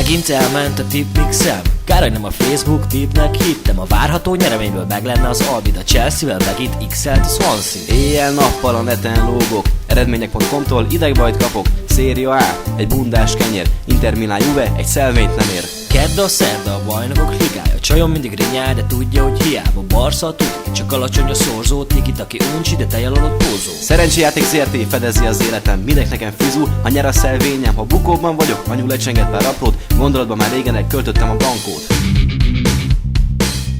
Megint elment a tipmixem. Kár, hogy nem a Facebook tipnek hittem. A várható nyereményből meg lenne az Albid. A Chelsea-vel megint x-elt a Swansea. Éjjel-nappal a neten lógok, eredmények.com-tól idegbajt kapok. Széria A, egy bundás kenyér, Inter Milán Juve egy szelvényt nem ér. Kedd a szerda a bajnokok ligája. Csajom mindig rinyál, de tudja, hogy hiába. Barca a tudik, csak alacsony a szorzó. Tikit, aki uncsi, de tejalodott pózó. Szerencséjáték ZRT fedezi az életem, mindenek nekem fizu, ha nyer a szelvényem. Ha bukóban vagyok, anyu lecsenget pár aprót, gondolatban már régen elköltöttem a bankót.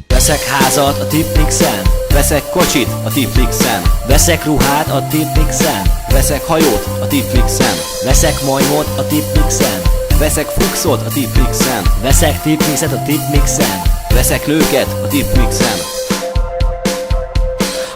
Veszek házat a tipmixen. Veszek kocsit a tipmixen. Veszek ruhát a tipmixen. Veszek hajót a tipmixen. Veszek majmot a tipmixen. Veszek fuxot a tipmixen. Veszek tipmixet a tipmixen. Veszek lőket a tipmixen.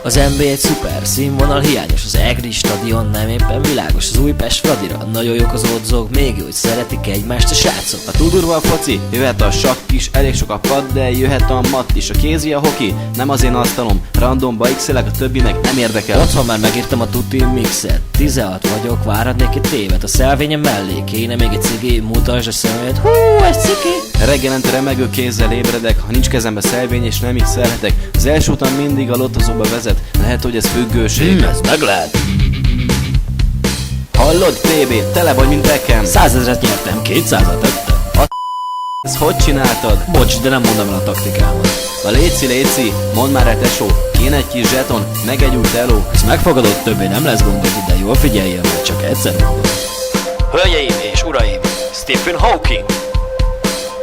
Az NBA egy szuper, színvonal hiányos. Az EGRI stadion nem éppen világos. Az Újpest Fradira nagyon jók az odzok. Még jó, hogy szeretik egymást a srácok. A túl durva a foci, jöhet a sakk is. Elég sok a pad, de jöhet a matt is. A kézi a hoki, nem az én asztalom. Randomba x-elek, a többi meg nem érdekel. Otthon már megírtam a tuti mixet. 16 vagyok, várhatnék egy tévet. A szelvényem mellé kéne még egy cigi. Mutasd a szemét, hú, egy ciki. Reggelente remegő kézzel ébredek, ha nincs kezembe szelvény és nem x-elhetek. Az első utam mindig a lottozóba vezet. Lehet, hogy ez függőség. Ez meg lehet. Hallod, TB, tele vagy, mint Beckham. 100 000-et nyertem, 200-at tettem. Ezt hogy csináltad? Bocs, de nem mondom el a taktikámat. A léci, mondd már el tesó. Kéne egy kis zseton, meg egy új teló. Ezt megfogadod, többé nem lesz gondod, de jól figyeljél, mert csak egyszer mondom. Hölgyeim és uraim, Stephen Hawking!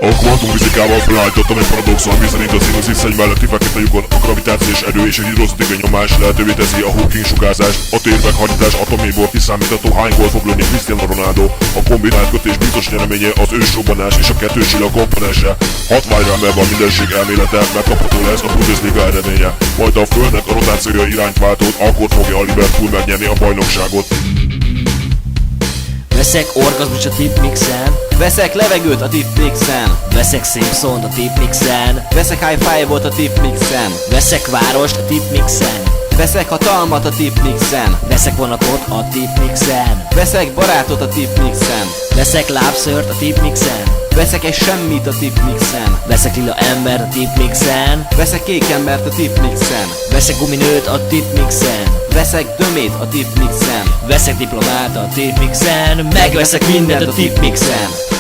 A kvantumfizikával felállítottam egy paradoxon, ami szerint a színusz egy melletti fekete lyukon a gravitációs erő és a hidrosztikai nyomás lehetővé teszi a Hawking sugárzást, a térmeghajtás atoméból kiszámítható hány gólt fog lőni Cristiano Ronaldo, a kombinált kötés biztos nyereménye az ősrobbanás és a kettős csillag komponense. Hatványra emelve a mindenség elmélete, megkapható lesz a Bundesliga eredménye. Majd a Földnek a rotációja irányt váltott, akkor fogja a Liverpool megnyerni a bajnokságot. Veszek orgazmus a tipmixen. Veszek levegőt a tipmixen. Veszek Simpsont a tipmixen. Veszek high five-ot a tipmixen. Veszek várost a tipmixen. Veszek hatalmat a tipmixen. Veszek vonatot a tipmixen. Veszek barátot a tipmixen. Veszek lábszört a tipmixen. Veszek egy semmit a tipmixen. Veszek lila embert a tipmixen. Veszek kék embert a tipmixen. Veszek guminőt a tipmixen. Veszek dömét a tipmixen. Veszek diplomát a tipmixen. Megveszek mindent a tipmixen.